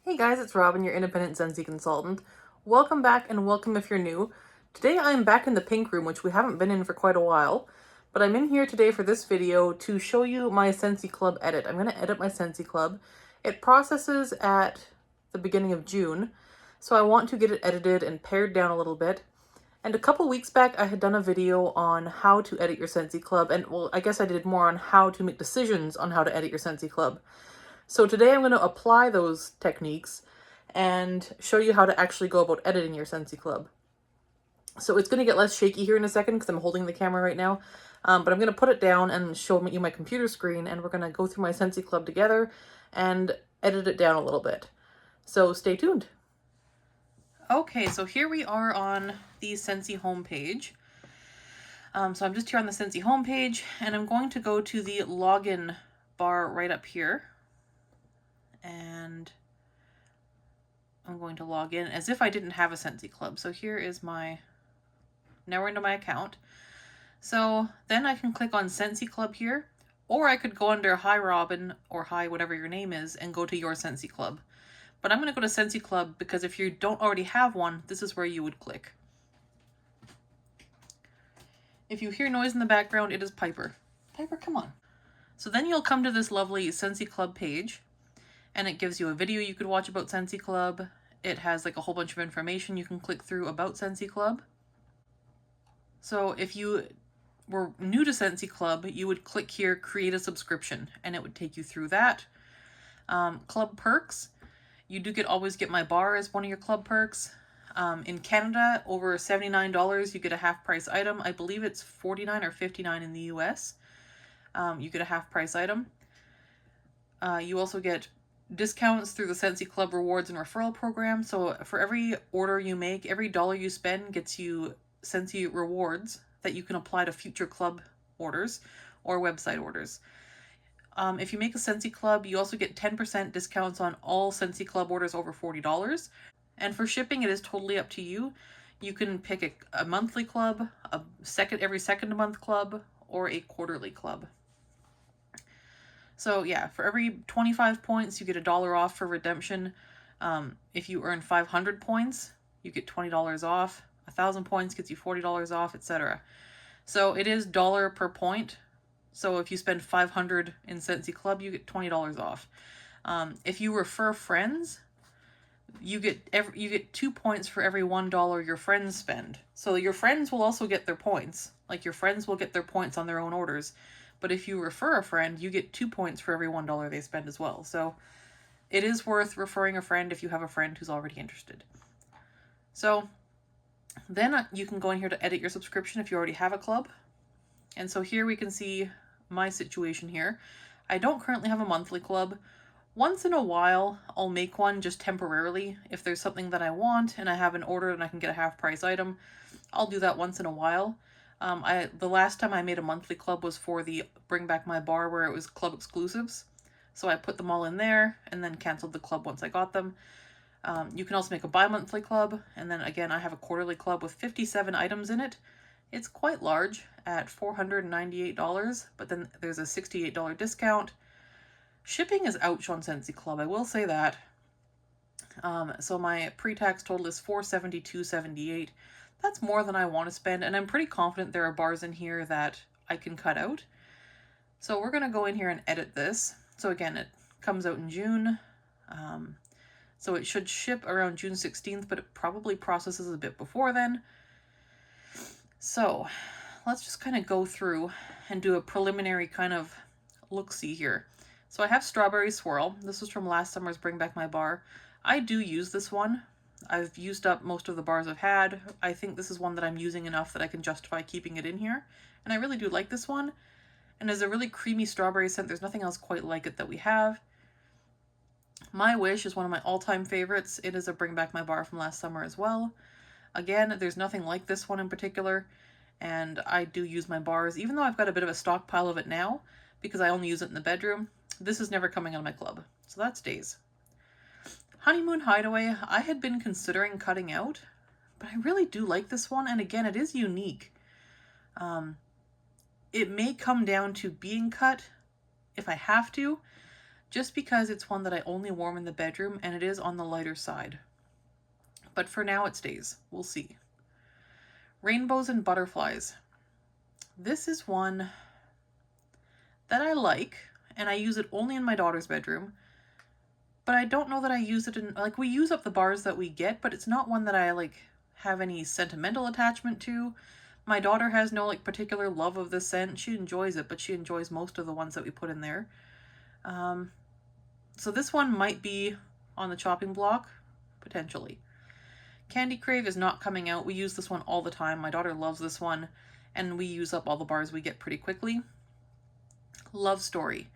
Hey guys, it's Robyn, your independent Scentsy consultant. Welcome back and welcome if you're new. Today I'm back in the pink room, which we haven't been in for quite a while, but I'm in here today for this video to show you my Scentsy Club edit. I'm going to edit my Scentsy Club. It processes at the beginning of June, so I want to get it edited and pared down a little bit. And a couple weeks back I had done a video on how to edit your Scentsy Club, and well, I guess I did more on how to make decisions on how to edit your Scentsy Club. So today I'm going to apply those techniques and show you how to actually go about editing your Scentsy Club. So it's going to get less shaky here in a second because I'm holding the camera right now, but I'm going to put it down and show you my computer screen, and we're going to go through my Scentsy Club together and edit it down a little bit. So stay tuned. Okay, so here we are on the Scentsy homepage. So I'm just here on the Scentsy homepage, and I'm going to go to the login bar right up here. And I'm going to log in as if I didn't have a Scentsy Club. So here is now we're into my account. So then I can click on Scentsy Club here, or I could go under Hi Robyn or Hi whatever your name is and go to your Scentsy Club. But I'm going to go to Scentsy Club because if you don't already have one, this is where you would click. If you hear noise in the background, it is Piper. Piper, come on. So then you'll come to this lovely Scentsy Club page. And it gives you a video you could watch about Scentsy Club. It has like a whole bunch of information you can click through about Scentsy Club. So if you were new to Scentsy Club, you would click here, create a subscription, and it would take you through that. Club perks, you do always get my bar as one of your club perks. In Canada, over $79, you get a half price item. I believe it's $49 or $59 in the US. You get a half price item. You also get discounts through the Scentsy Club rewards and referral program. So for every order you make, every dollar you spend gets you Scentsy rewards that you can apply to future club orders or website orders. If you make a Scentsy Club, you also get 10% discounts on all Scentsy Club orders over $40. And for shipping, it is totally up to you. You can pick a monthly club, every second month club, or a quarterly club. So yeah, for every 25 points, you get $1 off for redemption. If you earn 500 points, you get $20 off. 1,000 points gets you $40 off, etc. So it is $1 per point. So if you spend 500 in Scentsy Club, you get $20 off. If you refer friends, you get 2 points for every $1 your friends spend. So your friends will also get their points. Like your friends will get their points on their own orders. But if you refer a friend, you get 2 points for every $1 they spend as well. So it is worth referring a friend if you have a friend who's already interested. So then you can go in here to edit your subscription if you already have a club. And so here we can see my situation here. I don't currently have a monthly club. Once in a while, I'll make one just temporarily. If there's something that I want and I have an order and I can get a half price item, I'll do that once in a while. The last time I made a monthly club was for the Bring Back My Bar, where it was club exclusives. So I put them all in there and then canceled the club once I got them. You can also make a bi-monthly club. And then again, I have a quarterly club with 57 items in it. It's quite large at $498, but then there's a $68 discount. Shipping is ouch on Scentsy Club, I will say that. So my pre-tax total is $472.78. That's more than I want to spend, and I'm pretty confident there are bars in here that I can cut out. So we're going to go in here and edit this. So again, it comes out in June. So it should ship around June 16th, but it probably processes a bit before then. So let's just kind of go through and do a preliminary kind of look-see here. So I have Strawberry Swirl. This was from last summer's Bring Back My Bar. I do use this one. I've used up most of the bars I've had. I think this is one that I'm using enough that I can justify keeping it in here. And I really do like this one. And as a really creamy strawberry scent, there's nothing else quite like it that we have. My Wish is one of my all-time favorites. It is a Bring Back My Bar from last summer as well. Again, there's nothing like this one in particular. And I do use my bars, even though I've got a bit of a stockpile of it now, because I only use it in the bedroom. This is never coming out of my club. So that stays. Honeymoon Hideaway, I had been considering cutting out, but I really do like this one, and again, it is unique. It may come down to being cut if I have to, just because it's one that I only warm in the bedroom and it is on the lighter side. But for now it stays. We'll see. Rainbows and Butterflies. This is one that I like, and I use it only in my daughter's bedroom. But I don't know that I use it in, like, we use up the bars that we get, but it's not one that I, like, have any sentimental attachment to. My daughter has no, like, particular love of this scent. She enjoys it, but she enjoys most of the ones that we put in there. So this one might be on the chopping block, potentially. Candy Crave is not coming out. We use this one all the time. My daughter loves this one, and we use up all the bars we get pretty quickly. Love Story.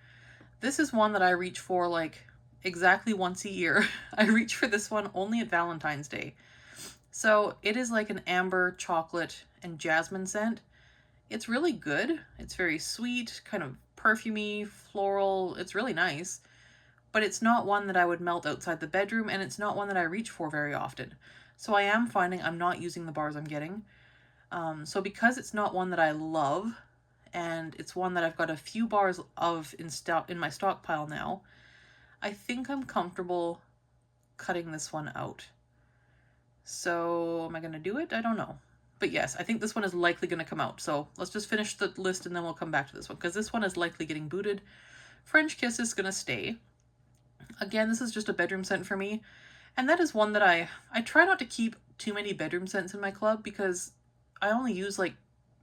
This is one that I reach for, like, exactly once a year. I reach for this one only at Valentine's Day. So it is like an amber, chocolate, and jasmine scent. It's really good. It's very sweet, kind of perfumey, floral. It's really nice. But it's not one that I would melt outside the bedroom, and it's not one that I reach for very often. So I am finding I'm not using the bars I'm getting. So because it's not one that I love, and it's one that I've got a few bars of in my stockpile now, I think I'm comfortable cutting this one out. So am I going to do it? I don't know. But yes, I think this one is likely going to come out. So let's just finish the list and then we'll come back to this one, because this one is likely getting booted. French Kiss is going to stay. Again, this is just a bedroom scent for me. And that is one that I try not to keep too many bedroom scents in my club, because I only use like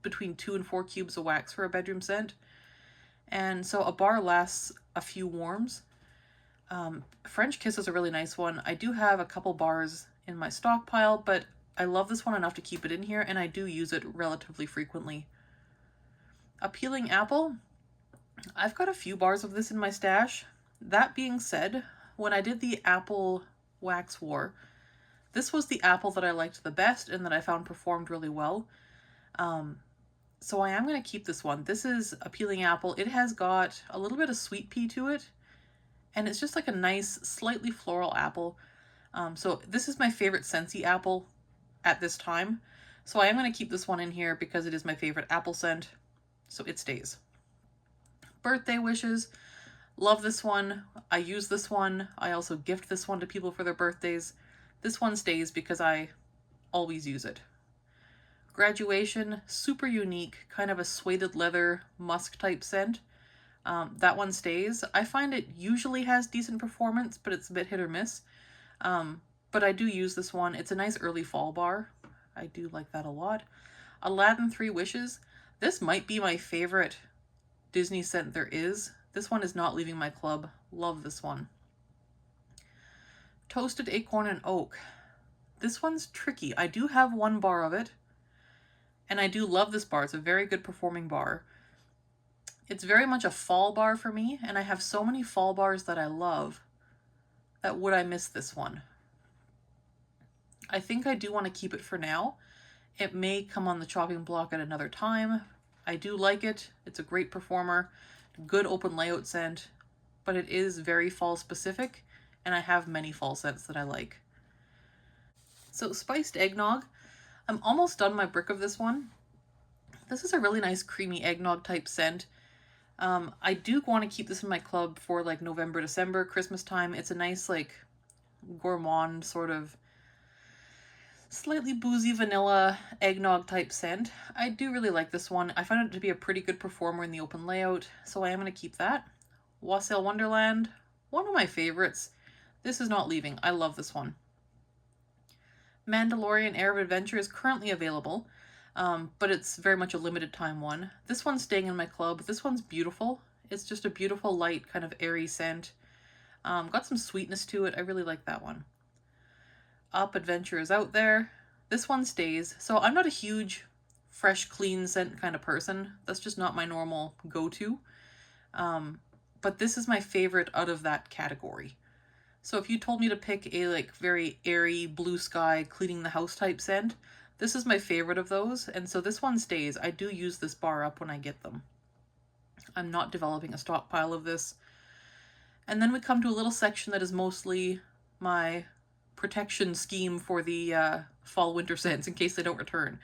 between 2 and 4 cubes of wax for a bedroom scent. And so a bar lasts a few warms. French Kiss is a really nice one. I do have a couple bars in my stockpile, but I love this one enough to keep it in here, and I do use it relatively frequently. Appealing Apple. I've got a few bars of this in my stash. That being said, when I did the apple wax war, this was the apple that I liked the best and that I found performed really well. So I am going to keep this one. This is Appealing Apple. It has got a little bit of sweet pea to it, and it's just like a nice, slightly floral apple. So this is my favorite Scentsy apple at this time. So I am going to keep this one in here because it is my favorite apple scent. So it stays. Birthday Wishes. Love this one. I use this one. I also gift this one to people for their birthdays. This one stays because I always use it. Graduation. Super unique. Kind of a suede leather musk type scent. That one stays. I find it usually has decent performance, but it's a bit hit or miss. But I do use this one. It's a nice early fall bar. I do like that a lot. Aladdin 3 Wishes. This might be my favorite Disney scent there is. This one is not leaving my club. Love this one. Toasted Acorn and Oak. This one's tricky. I do have one bar of it, and I do love this bar. It's a very good performing bar. It's very much a fall bar for me, and I have so many fall bars that I love that would I miss this one? I think I do want to keep it for now. It may come on the chopping block at another time. I do like it. It's a great performer, good open layout scent, but it is very fall specific, and I have many fall scents that I like. So Spiced Eggnog. I'm almost done my brick of this one. This is a really nice creamy eggnog type scent. I do want to keep this in my club for like November, December, Christmas time. It's a nice like gourmand sort of slightly boozy vanilla eggnog type scent. I do really like this one. I find it to be a pretty good performer in the open layout, so I am going to keep that. Wassail Wonderland, one of my favorites. This is not leaving. I love this one. Mandalorian Air of Adventure is currently available, but it's very much a limited time one. This one's staying in my club. This one's beautiful. It's just a beautiful, light, kind of airy scent. Got some sweetness to it. I really like that one. Up Adventure is out there. This one stays. So I'm not a huge fresh, clean scent kind of person. That's just not my normal go-to. But this is my favorite out of that category. So if you told me to pick a like very airy, blue sky, cleaning the house type scent, this is my favorite of those. And so this one stays. I do use this bar up when I get them. I'm not developing a stockpile of this. And then we come to a little section that is mostly my protection scheme for the fall winter scents in case they don't return.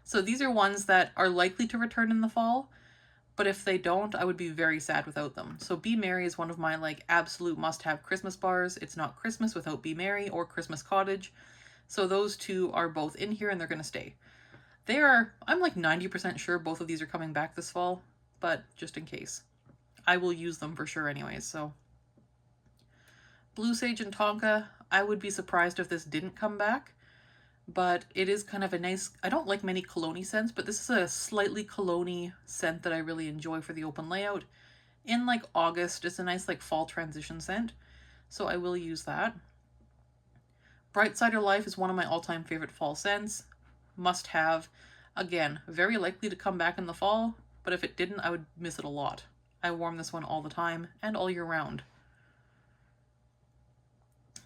So these are ones that are likely to return in the fall, But if they don't, I would be very sad without them. So Be Merry is one of my like absolute must-have Christmas bars. It's not Christmas without Be Merry or Christmas Cottage. So those two are both in here and they're going to stay. I'm like 90% sure both of these are coming back this fall, but just in case. I will use them for sure anyways, so. Blue Sage and Tonka, I would be surprised if this didn't come back, but it is kind of a nice, I don't like many cologne-y scents, but this is a slightly cologne-y scent that I really enjoy for the open layout. In like August, it's a nice like fall transition scent, so I will use that. Bright Cider Life is one of my all-time favorite fall scents. Must have. Again, very likely to come back in the fall, but if it didn't, I would miss it a lot. I warm this one all the time and all year round.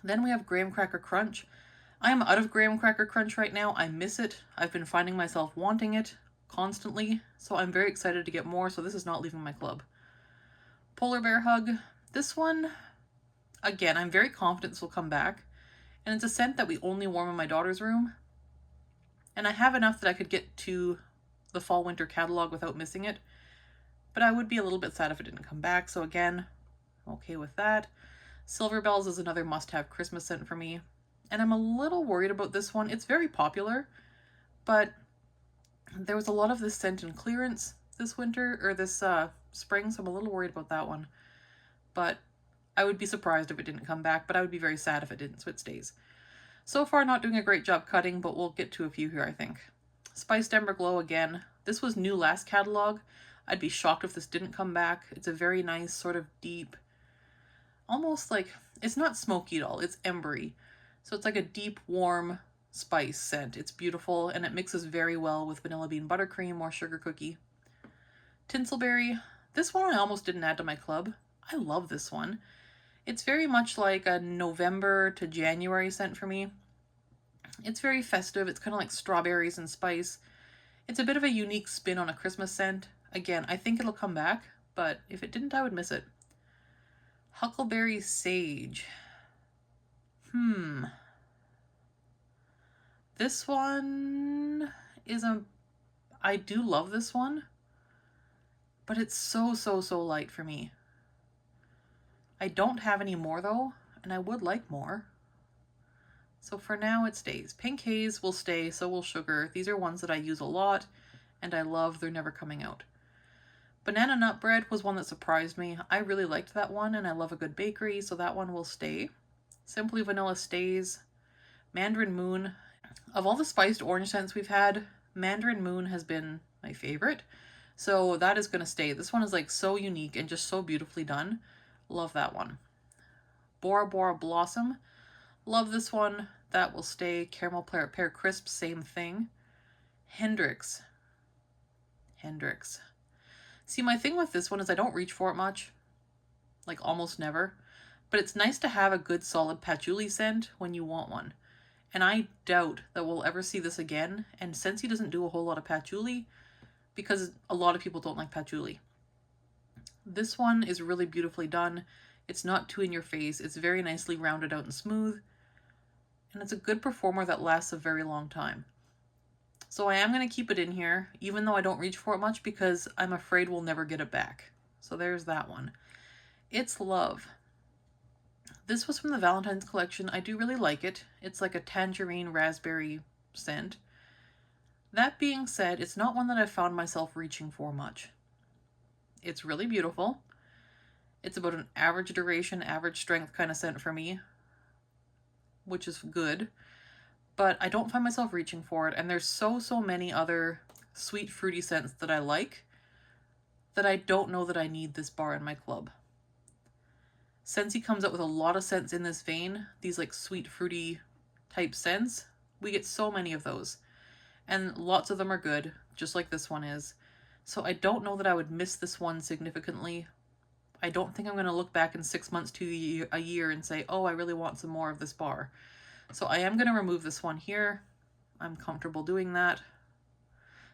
Then we have Graham Cracker Crunch. I am out of Graham Cracker Crunch right now. I miss it. I've been finding myself wanting it constantly, so I'm very excited to get more, so this is not leaving my club. Polar Bear Hug. This one, again, I'm very confident this will come back, and it's a scent that we only warm in my daughter's room. And I have enough that I could get to the fall-winter catalog without missing it. But I would be a little bit sad if it didn't come back. So again, I'm okay with that. Silver Bells is another must-have Christmas scent for me. And I'm a little worried about this one. It's very popular, but there was a lot of this scent in clearance this winter, or this spring, so I'm a little worried about that one. But I would be surprised if it didn't come back, but I would be very sad if it didn't, so it stays. So far, not doing a great job cutting, but we'll get to a few here, I think. Spiced Ember Glow again. This was new last catalog. I'd be shocked if this didn't come back. It's a very nice, sort of deep, almost like, it's not smoky at all, it's embery. So it's like a deep, warm spice scent. It's beautiful, and it mixes very well with vanilla bean buttercream or sugar cookie. Tinselberry. This one I almost didn't add to my club. I love this one. It's very much like a November to January scent for me. It's very festive. It's kind of like strawberries and spice. It's a bit of a unique spin on a Christmas scent. Again, I think it'll come back, but if it didn't, I would miss it. Huckleberry Sage. This one is I do love this one, but it's so light for me. I don't have any more though, and I would like more. So for now it stays. Pink Haze will stay, so will Sugar. These are ones that I use a lot, and I love. They're never coming out. Banana Nut Bread was one that surprised me. I really liked that one, and I love a good bakery, so that one will stay. Simply Vanilla stays. Mandarin Moon. Of all the spiced orange scents we've had, Mandarin Moon has been my favorite, so that is going to stay. This one is like so unique and just so beautifully done. Love that one. Bora Bora Blossom. Love this one. That will stay. Caramel Pear Crisp, same thing. Hendrix. See, my thing with this one is I don't reach for it much. Like almost never. But it's nice to have a good solid patchouli scent when you want one. And I doubt that we'll ever see this again. And Scentsy doesn't do a whole lot of patchouli because a lot of people don't like patchouli. This one is really beautifully done. It's not too in your face. It's very nicely rounded out and smooth. And it's a good performer that lasts a very long time. So I am going to keep it in here, even though I don't reach for it much, because I'm afraid we'll never get it back. So there's that one. It's Love. This was from the Valentine's collection. I do really like it. It's like a tangerine raspberry scent. That being said, it's not one that I've found myself reaching for much. It's really beautiful. It's about an average duration, average strength kind of scent for me, which is good. But I don't find myself reaching for it. And there's so many other sweet fruity scents that I like that I don't know that I need this bar in my club. Scentsy comes out with a lot of scents in this vein. These like sweet fruity type scents. We get so many of those. And lots of them are good, just like this one is. So I don't know that I would miss this one significantly. I don't think I'm going to look back in 6 months to a year and say, oh, I really want some more of this bar. So I am going to remove this one here. I'm comfortable doing that.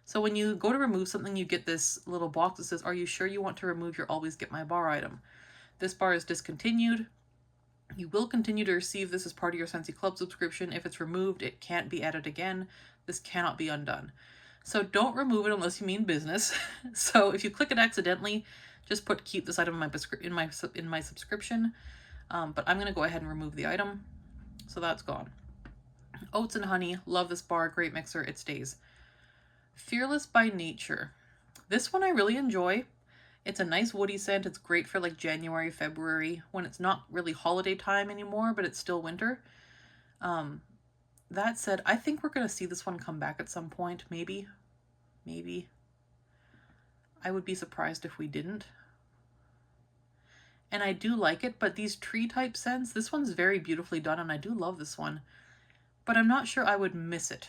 So when you go to remove something, you get this little box that says, are you sure you want to remove your Always Get My Bar item? This bar is discontinued. You will continue to receive this as part of your Scentsy Club subscription. If it's removed, it can't be added again. This cannot be undone. So don't remove it unless you mean business. So if you click it accidentally, just put keep this item in my subscription. But I'm going to go ahead and remove the item. So that's gone. Oats and Honey. Love this bar. Great mixer. It stays. Fearless by Nature. This one I really enjoy. It's a nice woody scent. It's great for like January, February, when it's not really holiday time anymore, but it's still winter. That said, I think we're going to see this one come back at some point. Maybe. I would be surprised if we didn't. And I do like it, but these tree type scents, this one's very beautifully done, and I do love this one. But I'm not sure I would miss it.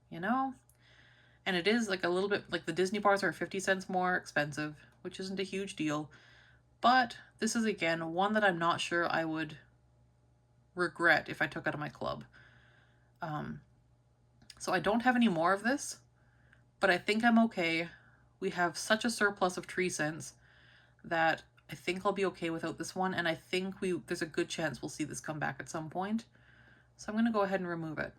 You know? And it is like a little bit, like the Disney bars are 50 cents more expensive, which isn't a huge deal. But this is, again, one that I'm not sure I would regret if I took out of my club. So I don't have any more of this, but I think I'm okay. We have such a surplus of tree scents that I think I'll be okay without this one, and I think there's a good chance we'll see this come back at some point. So I'm going to go ahead and remove it.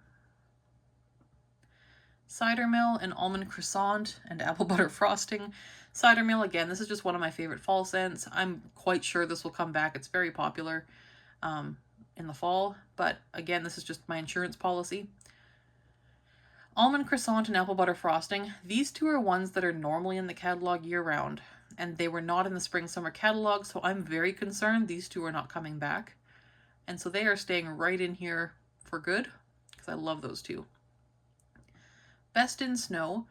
Cider Mill and Almond Croissant and Apple Butter Frosting. Cider Mill, again, this is just one of my favorite fall scents. I'm quite sure this will come back. It's very popular in the fall, but again, this is just my insurance policy. Almond Croissant and Apple Butter Frosting. These two are ones that are normally in the catalog year-round, and they were not in the spring-summer catalog, so I'm very concerned these two are not coming back. And so they are staying right in here for good, because I love those two. Best in Snow.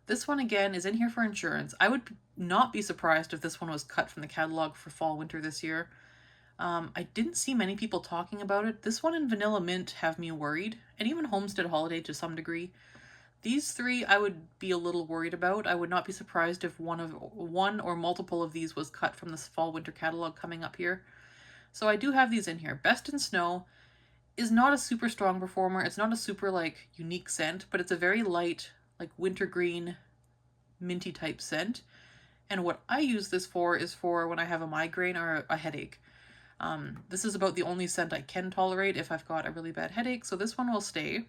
This one, again, is in here for insurance. I would not be surprised if this one was cut from the catalog for fall-winter this year. I didn't see many people talking about it. This one and Vanilla Mint have me worried, and even Homestead Holiday to some degree. These three I would be a little worried about. I would not be surprised if one or multiple of these was cut from this fall-winter catalog coming up here. So I do have these in here. Best in Snow is not a super strong performer. It's not a super like unique scent, but it's a very light, like wintergreen, minty type scent. And what I use this for is for when I have a migraine or a headache. This is about the only scent I can tolerate if I've got a really bad headache, so this one will stay.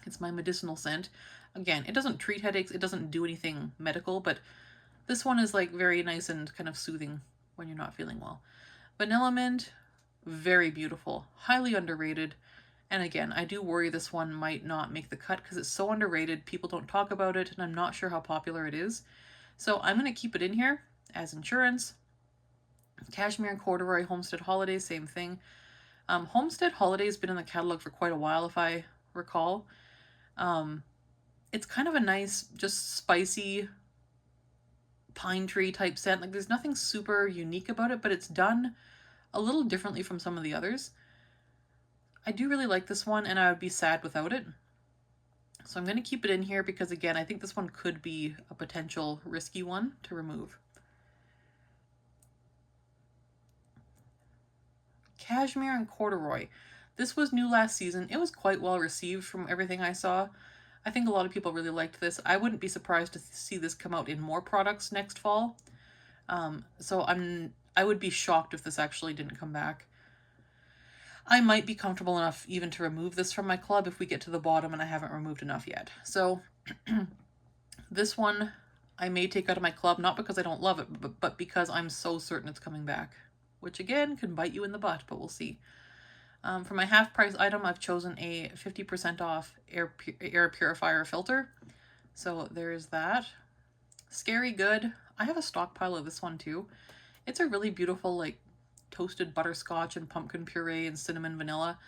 It's my medicinal scent. Again, it doesn't treat headaches, it doesn't do anything medical, but this one is like very nice and kind of soothing when you're not feeling well. Vanilla Mint, very beautiful, highly underrated. And again, I do worry this one might not make the cut because it's so underrated. People don't talk about it, and I'm not sure how popular it is. So I'm going to keep it in here as insurance. Cashmere and Corduroy Homestead Holiday, same thing. Homestead Holiday has been in the catalog for quite a while, if I recall. It's kind of a nice, just spicy pine tree type scent. Like, there's nothing super unique about it, but it's done a little differently from some of the others. I do really like this one, and I would be sad without it. So I'm going to keep it in here because, again, I think this one could be a potential risky one to remove. Cashmere and Corduroy. This was new last season. It was quite well received from everything I saw. I think a lot of people really liked this. I wouldn't be surprised to see this come out in more products next fall. So I would be shocked if this actually didn't come back. I might be comfortable enough even to remove this from my club if we get to the bottom and I haven't removed enough yet. So this one I may take out of my club, not because I don't love it, but because I'm so certain it's coming back. Which again can bite you in the butt, but we'll see. For my half price item, I've chosen a 50% off air purifier filter. So there's that. Scary Good. I have a stockpile of this one too. It's a really beautiful like toasted butterscotch and pumpkin puree and cinnamon vanilla.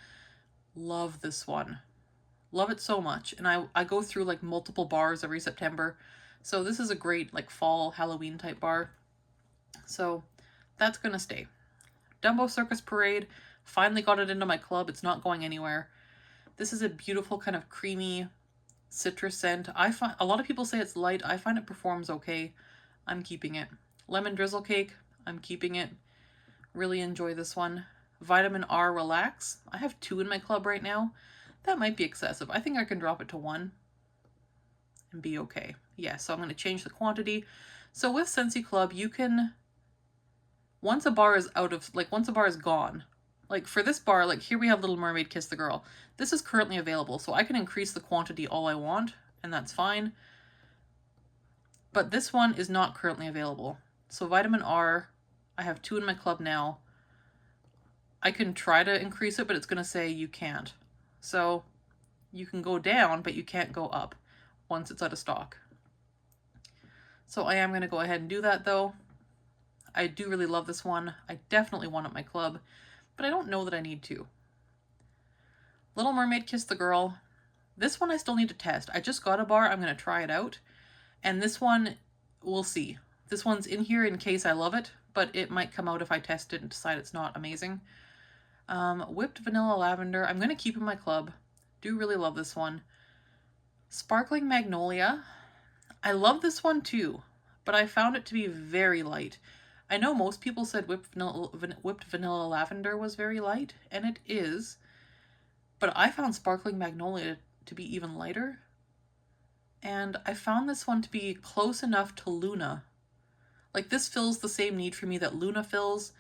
Love this one. Love it so much. And I go through like multiple bars every September. So this is a great like fall Halloween type bar. So that's going to stay. Dumbo Circus Parade, finally got it into my club. It's not going anywhere. This is a beautiful kind of creamy citrus scent. I find a lot of people say it's light. I find it performs okay. I'm keeping it. Lemon Drizzle Cake, I'm keeping it. Really enjoy this one. Vitamin R Relax. I have 2 in my club right now. That might be excessive. I think I can drop it to 1 and be okay. Yeah, so I'm going to change the quantity. So with Scentsy Club, you can, once a bar is gone, like for this bar, like here we have Little Mermaid Kiss the Girl. This is currently available, so I can increase the quantity all I want, and that's fine. But this one is not currently available. So vitamin R, I have 2 in my club now. I can try to increase it, but it's going to say you can't. So you can go down, but you can't go up once it's out of stock. So I am going to go ahead and do that though. I do really love this one. I definitely want it in my club, but I don't know that I need to. Little Mermaid Kiss the Girl. This one I still need to test. I just got a bar. I'm going to try it out. And this one, we'll see. This one's in here in case I love it, but it might come out if I test it and decide it's not amazing. Whipped Vanilla Lavender. I'm going to keep in my club. Do really love this one. Sparkling Magnolia. I love this one too, but I found it to be very light. I know most people said whipped vanilla lavender was very light, and it is, but I found Sparkling Magnolia to be even lighter. And I found this one to be close enough to Luna. Like, this fills the same need for me that Luna fills,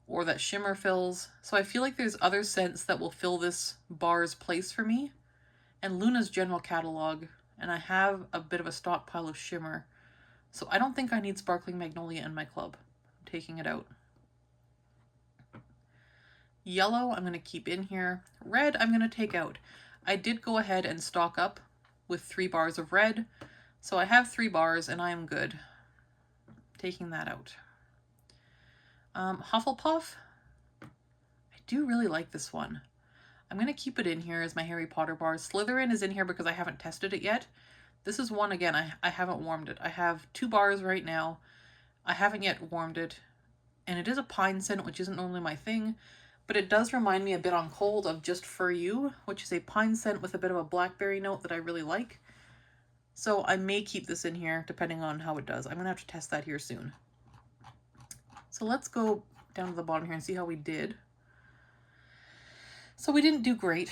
or that Shimmer fills. So I feel like there's other scents that will fill this bar's place for me. And Luna's general catalog, and I have a bit of a stockpile of Shimmer. So I don't think I need Sparkling Magnolia in my club. I'm taking it out. Yellow, I'm going to keep in here. Red, I'm going to take out. I did go ahead and stock up with 3 bars of red. So I have 3 bars and I am good. Taking that out. Hufflepuff. I do really like this one. I'm going to keep it in here as my Harry Potter bar. Slytherin is in here because I haven't tested it yet. This is one, again, I haven't warmed it. I have 2 bars right now. I haven't yet warmed it. And it is a pine scent, which isn't normally my thing. But it does remind me a bit on cold of Just For You, which is a pine scent with a bit of a blackberry note that I really like. So I may keep this in here depending on how it does. I'm going to have to test that here soon. So let's go down to the bottom here and see how we did. So we didn't do great.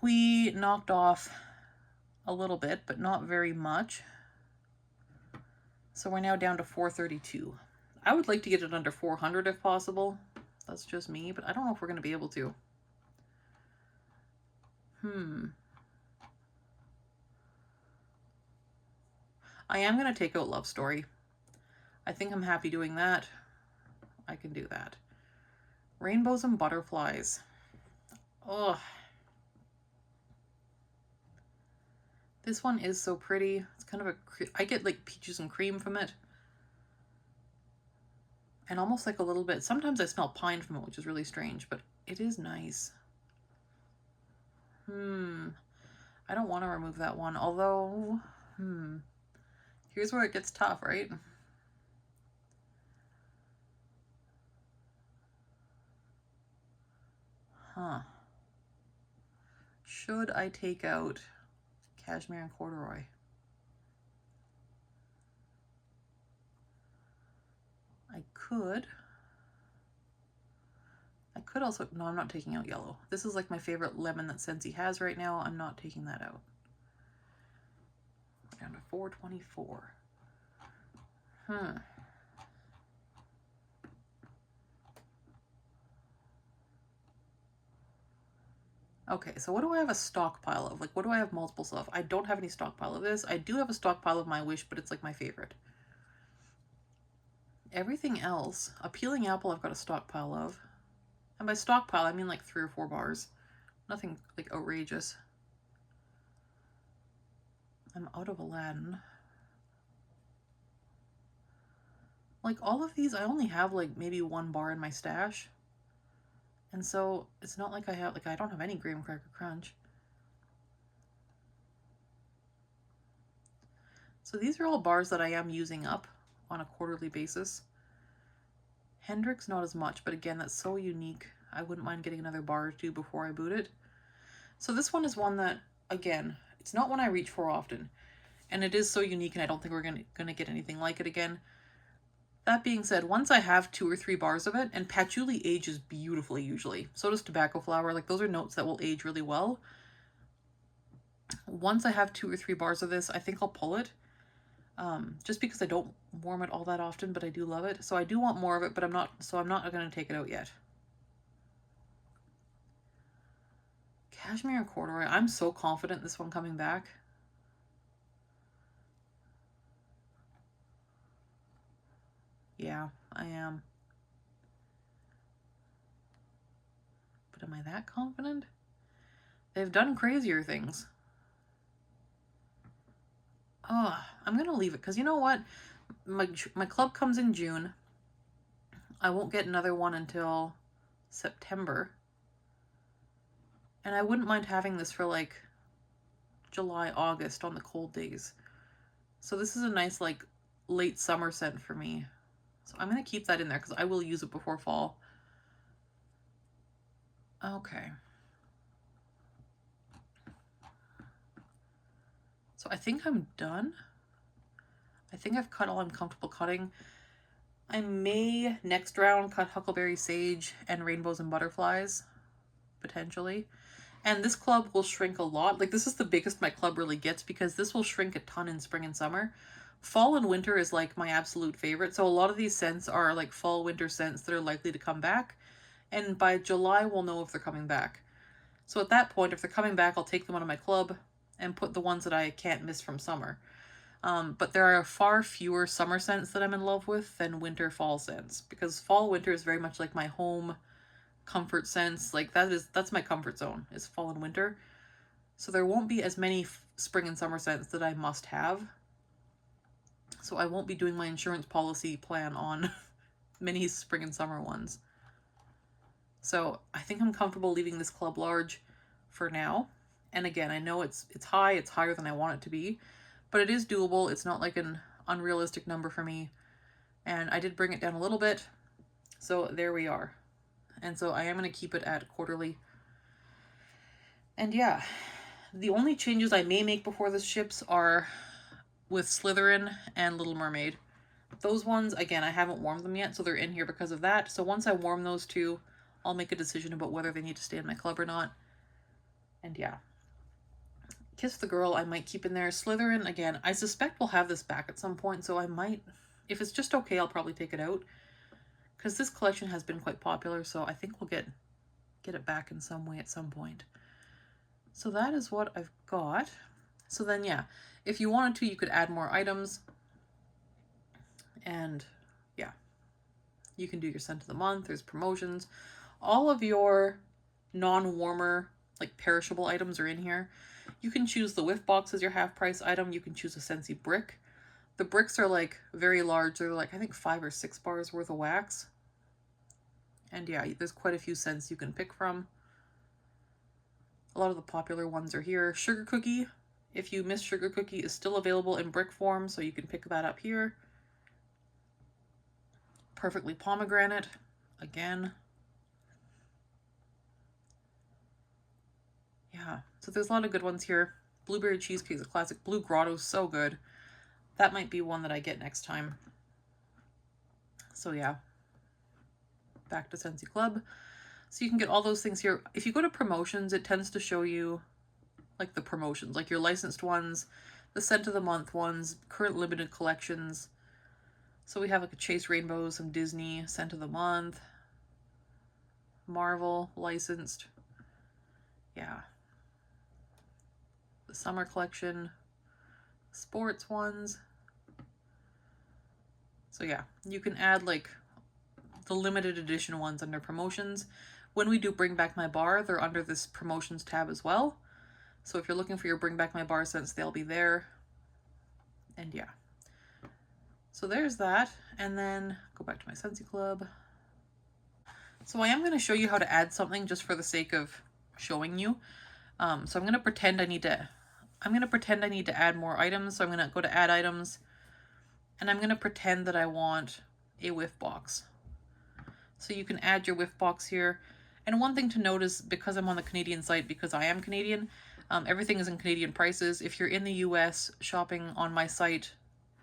We knocked off a little bit, but not very much. So we're now down to 432. I would like to get it under 400 if possible. That's just me, but I don't know if we're going to be able to. I am going to take out Love Story. I think I'm happy doing that. I can do that. Rainbows and Butterflies. Ugh. This one is so pretty. It's kind of I get like peaches and cream from it. And almost like a little bit, sometimes I smell pine from it, which is really strange, but it is nice. I don't want to remove that one, although, here's where it gets tough, right? Should I take out Cashmere and Corduroy? I could also, no, I'm not taking out yellow. This is like my favorite lemon that Scentsy has right now. I'm not taking that out. We're down to 424. Okay, so what do I have a stockpile of? Like, what do I have multiple of? I don't have any stockpile of this. I do have a stockpile of My Wish, but it's like my favorite. Everything else, a Peeling Apple I've got a stockpile of. And by stockpile, I mean like 3 or 4 bars. Nothing like outrageous. I'm out of Aladdin. Like all of these, I only have like maybe 1 bar in my stash. And so it's not like I have, like I don't have any Graham Cracker Crunch. So these are all bars that I am using up on a quarterly basis. Hendrix, not as much, but again, that's so unique. I wouldn't mind getting another bar or 2 before I boot it. So this one is one that, again, it's not one I reach for often. And it is so unique, and I don't think we're gonna get anything like it again. That being said, once I have 2 or 3 bars of it, and patchouli ages beautifully usually. So does tobacco flower. Like, those are notes that will age really well. Once I have 2 or 3 bars of this, I think I'll pull it. Just because I don't warm it all that often, but I do love it. So I do want more of it, but I'm not going to take it out yet. Cashmere and Corduroy. I'm so confident this one coming back. I am. But am I that confident? They've done crazier things. Oh, I'm going to leave it because you know what? My club comes in June. I won't get another one until September. And I wouldn't mind having this for like July, August on the cold days. So this is a nice like late summer scent for me. So I'm going to keep that in there because I will use it before fall. Okay. So I think I'm done. I think I've cut all I'm comfortable cutting. I may next round cut Huckleberry Sage and Rainbows and Butterflies, potentially. And this club will shrink a lot. Like this is the biggest my club really gets because this will shrink a ton in spring and summer. Fall and winter is like my absolute favorite. So a lot of these scents are like fall winter scents that are likely to come back. And by July, we'll know if they're coming back. So at that point, if they're coming back, I'll take them out of my club and put the ones that I can't miss from summer. But there are far fewer summer scents that I'm in love with than winter fall scents because fall winter is very much like my home comfort scents. Like that's my comfort zone is fall and winter. So there won't be as many spring and summer scents that I must have. So I won't be doing my insurance policy plan on many spring and summer ones. So I think I'm comfortable leaving this club large for now. And again, I know it's high, it's higher than I want it to be, but it is doable. It's not like an unrealistic number for me. And I did bring it down a little bit. So there we are. And so I am going to keep it at quarterly. And yeah, the only changes I may make before this ships are with Slytherin and Little Mermaid. Those ones, again, I haven't warmed them yet, so they're in here because of that. So once I warm those two, I'll make a decision about whether they need to stay in my club or not. And yeah. Kiss the Girl, I might keep in there. Slytherin, again, I suspect we'll have this back at some point, so I might, if it's just okay, I'll probably take it out. Because this collection has been quite popular, so I think we'll get it back in some way at some point. So that is what I've got. So then, yeah, if you wanted to, you could add more items. And yeah, you can do your scent of the month. There's promotions. All of your non-warmer, like perishable items are in here. You can choose the whiff box as your half price item. You can choose a Scentsy brick. The bricks are like very large. They're like, I think 5 or 6 bars worth of wax. And yeah, there's quite a few scents you can pick from. A lot of the popular ones are here. Sugar Cookie, if you miss Sugar Cookie, is still available in brick form, so you can pick that up here. Perfectly Pomegranate, again. Yeah, so there's a lot of good ones here. Blueberry Cheesecake is a classic. Blue Grotto, so good. That might be one that I get next time. So yeah, back to Scentsy Club. So you can get all those things here. If you go to promotions, it tends to show you like the promotions, like your licensed ones, the scent of the month ones, current limited collections. So we have like a Chase Rainbow, some Disney, scent of the month, Marvel, licensed. Yeah. The summer collection, sports ones. So yeah, you can add like the limited edition ones under promotions. When we do Bring Back My Bar, they're under this promotions tab as well. So if you're looking for your Bring Back My Bar scents, they'll be there. And yeah. So there's that. And then go back to my Scentsy Club. So I am going to show you how to add something just for the sake of showing you. So I'm going to pretend I need to add more items. So I'm going to go to add items and I'm going to pretend that I want a whiff box. So you can add your whiff box here. And one thing to note is because I'm on the Canadian site, because I am Canadian, everything is in Canadian prices. If you're in the US shopping on my site,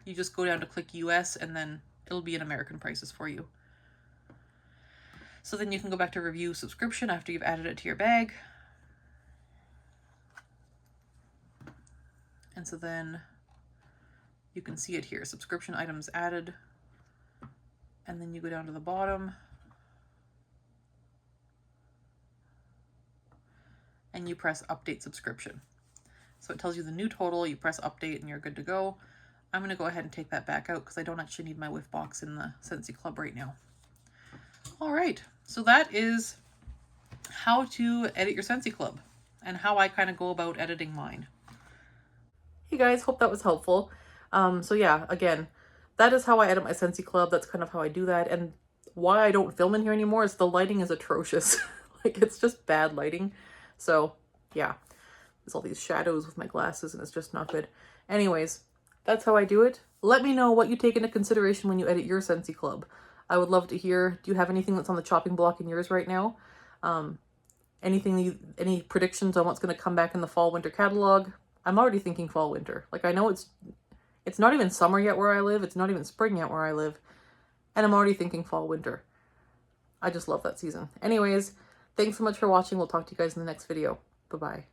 you just go down to click US and then it'll be in American prices for you. So then you can go back to review subscription after you've added it to your bag. And so then you can see it here, subscription items added. And then you go down to the bottom and you press update subscription. So it tells you the new total, you press update and you're good to go. I'm going to go ahead and take that back out because I don't actually need my whiff box in the Scentsy Club right now. All right, so that is how to edit your Scentsy Club and how I kind of go about editing mine. Hey guys, hope that was helpful. So yeah, again, that is how I edit my Scentsy Club. That's kind of how I do that. And why I don't film in here anymore is the lighting is atrocious. Like, it's just bad lighting. So yeah, there's all these shadows with my glasses and it's just not good. Anyways, that's how I do it. Let me know what you take into consideration when you edit your Scentsy Club. I would love to hear, do you have anything that's on the chopping block in yours right now? Any predictions on what's going to come back in the fall winter catalog? I'm already thinking fall winter. Like, I know it's not even summer yet where I live. It's not even spring yet where I live. And I'm already thinking fall winter. I just love that season. Anyways, thanks so much for watching. We'll talk to you guys in the next video. Bye-bye.